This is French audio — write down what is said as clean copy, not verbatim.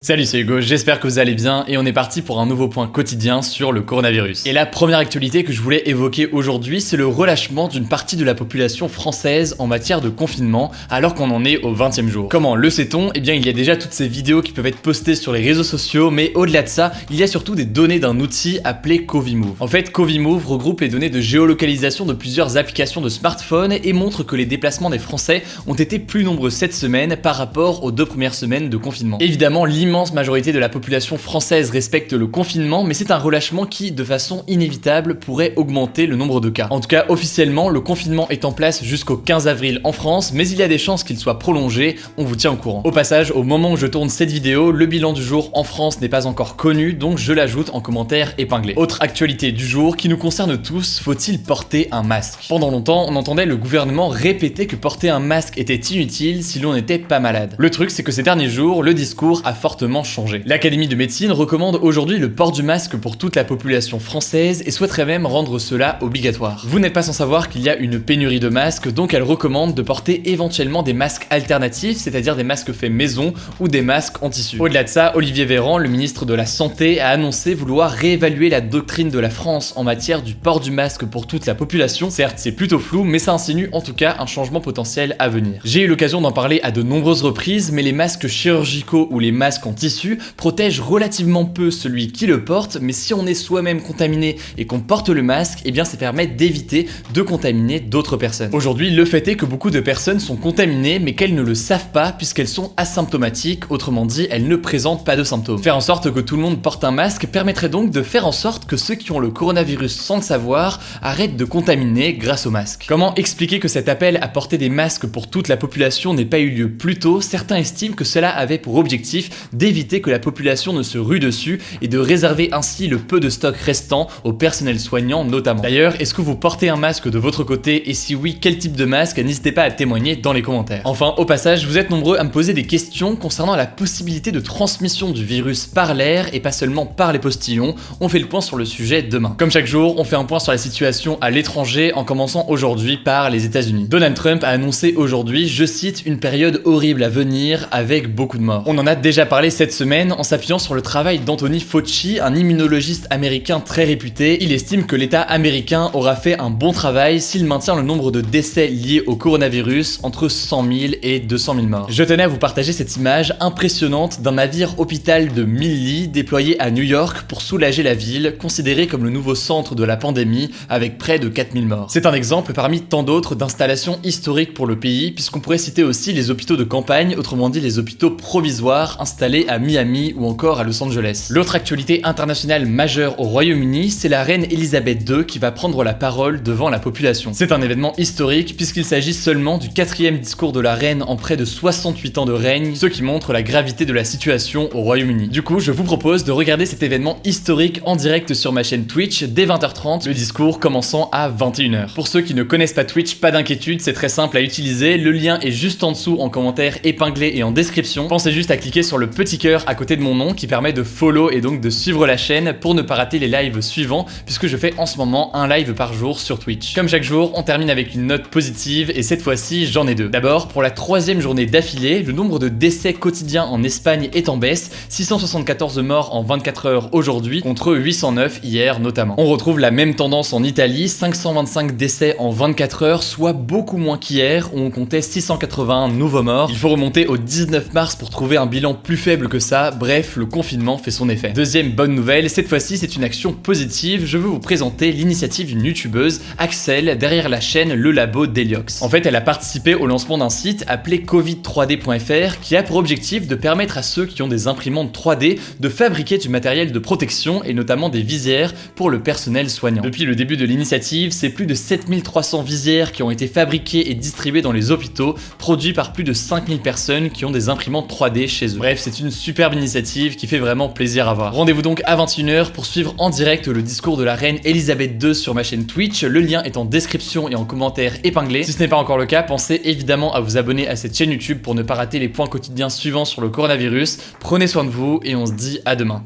Salut, c'est Hugo, j'espère que vous allez bien et on est parti pour un nouveau point quotidien sur le coronavirus. Et la première actualité que je voulais évoquer aujourd'hui, c'est le relâchement d'une partie de la population française en matière de confinement alors qu'on en est au 20e jour. Comment le sait-on? Eh bien il y a déjà toutes ces vidéos qui peuvent être postées sur les réseaux sociaux, mais au-delà de ça, il y a surtout des données d'un outil appelé Covimove. En fait, Covimove regroupe les données de géolocalisation de plusieurs applications de smartphones et montre que les déplacements des Français ont été plus nombreux cette semaine par rapport aux 2 premières semaines de confinement. Évidemment, l'immense majorité de la population française respecte le confinement, mais c'est un relâchement qui, de façon inévitable, pourrait augmenter le nombre de cas. En tout cas, officiellement, le confinement est en place jusqu'au 15 avril en France, mais il y a des chances qu'il soit prolongé, on vous tient au courant. Au passage, au moment où je tourne cette vidéo, le bilan du jour en France n'est pas encore connu, donc je l'ajoute en commentaire épinglé. Autre actualité du jour qui nous concerne tous, faut-il porter un masque? Pendant longtemps, on entendait le gouvernement répéter que porter un masque était inutile si l'on n'était pas malade. Le truc, c'est que ces derniers jours, le discours a fortement changé. L'Académie de médecine recommande aujourd'hui le port du masque pour toute la population française et souhaiterait même rendre cela obligatoire. Vous n'êtes pas sans savoir qu'il y a une pénurie de masques, donc elle recommande de porter éventuellement des masques alternatifs, c'est-à-dire des masques faits maison ou des masques en tissu. Au-delà de ça, Olivier Véran, le ministre de la Santé, a annoncé vouloir réévaluer la doctrine de la France en matière du port du masque pour toute la population. Certes, c'est plutôt flou, mais ça insinue en tout cas un changement potentiel à venir. J'ai eu l'occasion d'en parler à de nombreuses reprises, mais les masques chirurgicaux ou les masques en tissu protègent relativement peu celui qui le porte, mais si on est soi-même contaminé et qu'on porte le masque, eh bien ça permet d'éviter de contaminer d'autres personnes. Aujourd'hui, le fait est que beaucoup de personnes sont contaminées, mais qu'elles ne le savent pas puisqu'elles sont asymptomatiques, autrement dit, elles ne présentent pas de symptômes. Faire en sorte que tout le monde porte un masque permettrait donc de faire en sorte que ceux qui ont le coronavirus sans le savoir arrêtent de contaminer grâce au masque. Comment expliquer que cet appel à porter des masques pour toute la population n'ait pas eu lieu plus tôt? Certains estiment que cela avait pour objectif d'éviter que la population ne se rue dessus et de réserver ainsi le peu de stock restant au personnel soignant notamment. D'ailleurs, est-ce que vous portez un masque de votre côté et si oui, quel type de masque? N'hésitez pas à témoigner dans les commentaires. Enfin, au passage, vous êtes nombreux à me poser des questions concernant la possibilité de transmission du virus par l'air et pas seulement par les postillons. On fait le point sur le sujet demain. Comme chaque jour, on fait un point sur la situation à l'étranger en commençant aujourd'hui par les États-Unis. Donald Trump a annoncé aujourd'hui, je cite, une période horrible à venir avec beaucoup de morts. On en a déjà parlé cette semaine en s'appuyant sur le travail d'Anthony Fauci, un immunologiste américain très réputé. Il estime que l'État américain aura fait un bon travail s'il maintient le nombre de décès liés au coronavirus entre 100 000 et 200 000 morts. Je tenais à vous partager cette image impressionnante d'un navire hôpital de 1000 lits déployé à New York pour soulager la ville, considérée comme le nouveau centre de la pandémie avec près de 4000 morts. C'est un exemple parmi tant d'autres d'installations historiques pour le pays, puisqu'on pourrait citer aussi les hôpitaux de campagne, autrement dit les hôpitaux provisoires installés à Miami ou encore à Los Angeles. L'autre actualité internationale majeure au Royaume-Uni, c'est la reine Elisabeth II qui va prendre la parole devant la population. C'est un événement historique puisqu'il s'agit seulement du 4e discours de la reine en près de 68 ans de règne, ce qui montre la gravité de la situation au Royaume-Uni. Du coup, je vous propose de regarder cet événement historique en direct sur ma chaîne Twitch dès 20h30, le discours commençant à 21h. Pour ceux qui ne connaissent pas Twitch, pas d'inquiétude, c'est très simple à utiliser, le lien est juste en dessous en commentaire épinglé et en description. Pensez juste à cliquer sur le petit cœur à côté de mon nom qui permet de follow et donc de suivre la chaîne pour ne pas rater les lives suivants puisque je fais en ce moment un live par jour sur Twitch. Comme chaque jour, on termine avec une note positive et cette fois-ci j'en ai 2. D'abord, pour la 3e journée d'affilée, le nombre de décès quotidiens en Espagne est en baisse, 674 morts en 24 heures aujourd'hui contre 809 hier notamment. On retrouve la même tendance en Italie, 525 décès en 24 heures, soit beaucoup moins qu'hier où on comptait 681 nouveaux morts. Il faut remonter au 19 mars pour trouver un bilan plus faible que ça, bref, le confinement fait son effet. Deuxième bonne nouvelle, cette fois-ci c'est une action positive, je veux vous présenter l'initiative d'une youtubeuse, Axel, derrière la chaîne Le Labo d'Heliox. En fait, elle a participé au lancement d'un site appelé covid3d.fr qui a pour objectif de permettre à ceux qui ont des imprimantes 3D de fabriquer du matériel de protection et notamment des visières pour le personnel soignant. Depuis le début de l'initiative, c'est plus de 7300 visières qui ont été fabriquées et distribuées dans les hôpitaux, produits par plus de 5000 personnes qui ont des imprimantes 3D chez eux. Bref, c'est une superbe initiative qui fait vraiment plaisir à voir. Rendez-vous donc à 21h pour suivre en direct le discours de la reine Elisabeth II sur ma chaîne Twitch, le lien est en description et en commentaire épinglé. Si ce n'est pas encore le cas, pensez évidemment à vous abonner à cette chaîne YouTube pour ne pas rater les points quotidiens suivants sur le coronavirus. Prenez soin de vous et on se dit à demain.